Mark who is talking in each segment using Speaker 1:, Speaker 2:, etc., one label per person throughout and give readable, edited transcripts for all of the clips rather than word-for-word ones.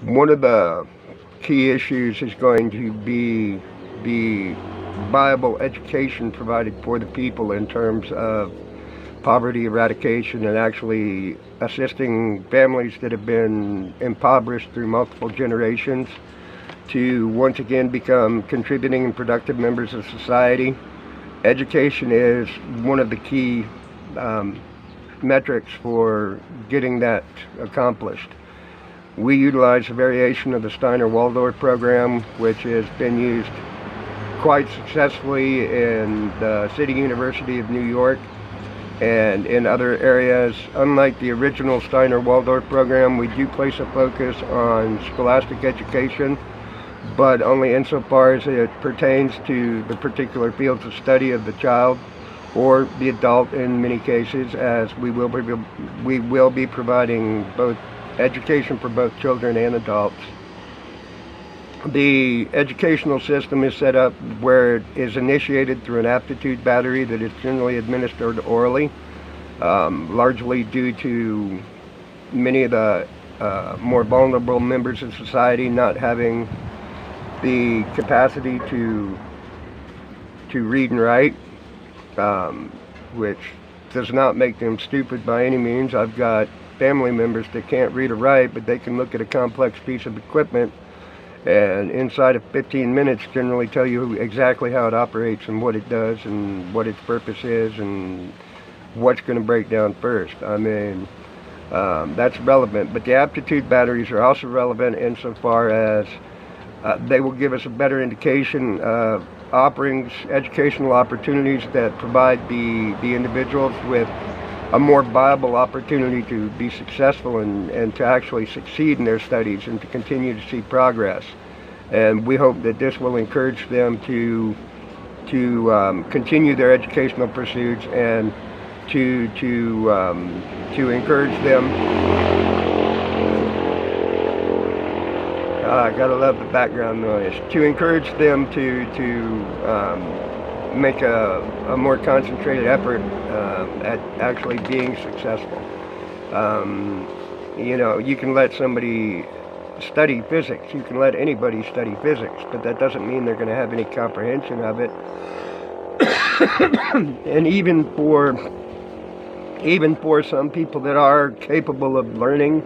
Speaker 1: One of the key issues is going to be the viable education provided for the people in terms of poverty eradication and actually assisting families that have been impoverished through multiple generations to once again become contributing and productive members of society. Education is one of the key metrics for getting that accomplished. We utilize a variation of the Steiner Waldorf program, which has been used quite successfully in the City University of New York and in other areas. Unlike the original Steiner Waldorf program, we do place a focus on scholastic education, but only insofar as it pertains to the particular fields of study of the child or the adult in many cases, as we will be providing both education for both children and adults. The educational system is set up where it is initiated through an aptitude battery that is generally administered orally, largely due to many of the more vulnerable members of society not having the capacity to read and write, which does not make them stupid by any means. I've got family members that can't read or write, but they can look at a complex piece of equipment and inside of 15 minutes generally tell you exactly how it operates and what it does and what its purpose is and what's going to break down first. I mean, that's relevant, but the aptitude batteries are also relevant insofar as they will give us a better indication of offerings, educational opportunities that provide the individuals with a more viable opportunity to be successful and to actually succeed in their studies and to continue to see progress. And we hope that this will encourage them to continue their educational pursuits and to encourage them. I gotta love the background noise. To encourage them to make a more concentrated effort at actually being successful. You know, you can let somebody study physics, you can let anybody study physics, but that doesn't mean they're going to have any comprehension of it. And even for some people that are capable of learning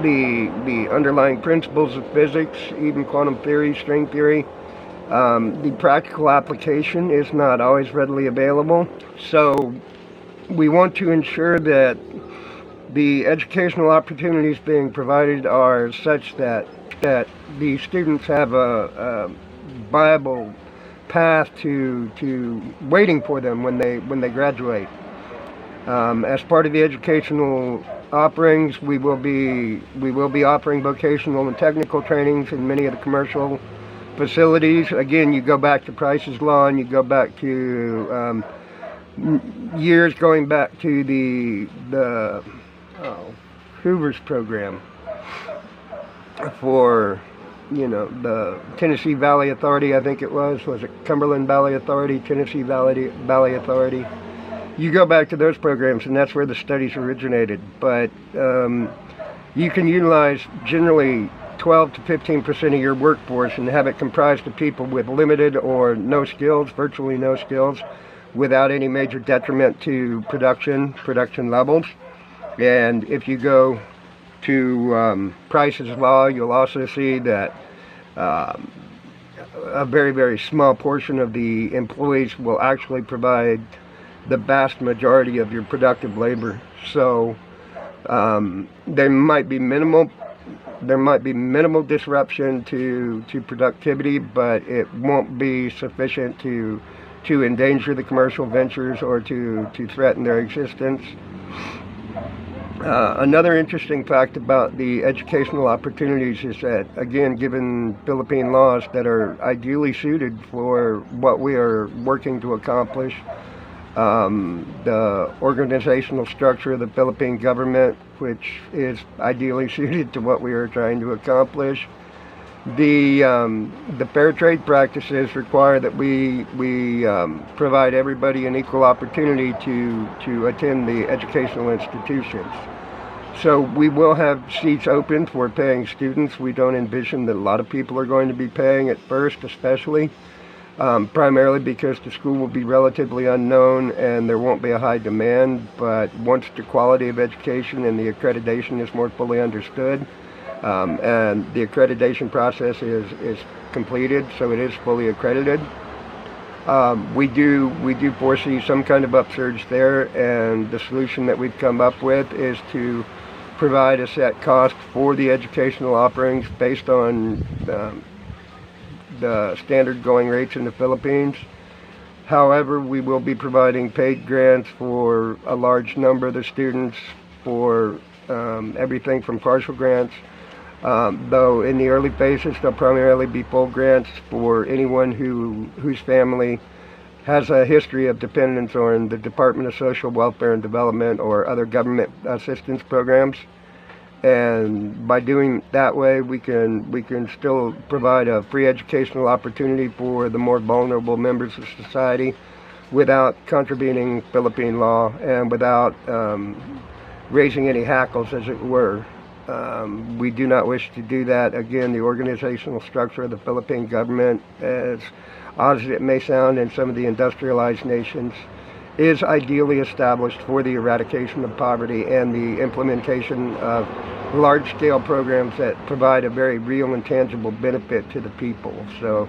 Speaker 1: the underlying principles of physics, even quantum theory, string theory, the practical application is not always readily available. So we want to ensure that the educational opportunities being provided are such that the students have a viable path to waiting for them when they graduate. As part of the educational offerings, we will be offering vocational and technical trainings in many of the commercial facilities. Again, you go back to Price's Law, and you go back to years going back to the Hoover's program for, you know, the Tennessee Valley Authority, I think it was it Cumberland Valley Authority, Tennessee Valley Authority. You go back to those programs, and that's where the studies originated. But you can utilize generally 12 to 15% of your workforce and have it comprised of people with limited or no skills, virtually no skills, without any major detriment to production levels. And if you go to Price's Law, you'll also see that a very, very small portion of the employees will actually provide the vast majority of your productive labor. So there might be minimal disruption to productivity, but it won't be sufficient to endanger the commercial ventures or to threaten their existence. Another interesting fact about the educational opportunities is that, again, given Philippine laws that are ideally suited for what we are working to accomplish, the organizational structure of the Philippine government, which is ideally suited to what we are trying to accomplish, the fair trade practices require that we provide everybody an equal opportunity to attend the educational institutions. So we will have seats open for paying students. We don't envision that a lot of people are going to be paying at first, especially. Primarily because the school will be relatively unknown and there won't be a high demand, but once the quality of education and the accreditation is more fully understood, and the accreditation process is completed, so it is fully accredited, we do foresee some kind of upsurge there, and the solution that we've come up with is to provide a set cost for the educational offerings based on the standard going rates in the Philippines. However, we will be providing paid grants for a large number of the students for everything from partial grants, though in the early phases they'll primarily be full grants for anyone whose family has a history of dependence on the Department of Social Welfare and Development or other government assistance programs. And by doing it that way, we can still provide a free educational opportunity for the more vulnerable members of society without contravening Philippine law and without raising any hackles, as it were. We do not wish to do that. Again, the organizational structure of the Philippine government, as odd as it may sound in some of the industrialized nations, is ideally established for the eradication of poverty and the implementation of large-scale programs that provide a very real and tangible benefit to the people. So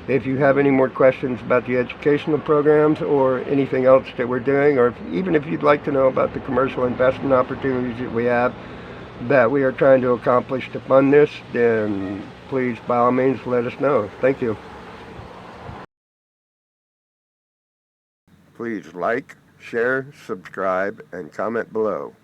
Speaker 1: if you have any more questions about the educational programs or anything else that we're doing, or even if you'd like to know about the commercial investment opportunities that we have that we are trying to accomplish to fund this, then please, by all means, let us know. Thank you. Please like, share, subscribe, and comment below.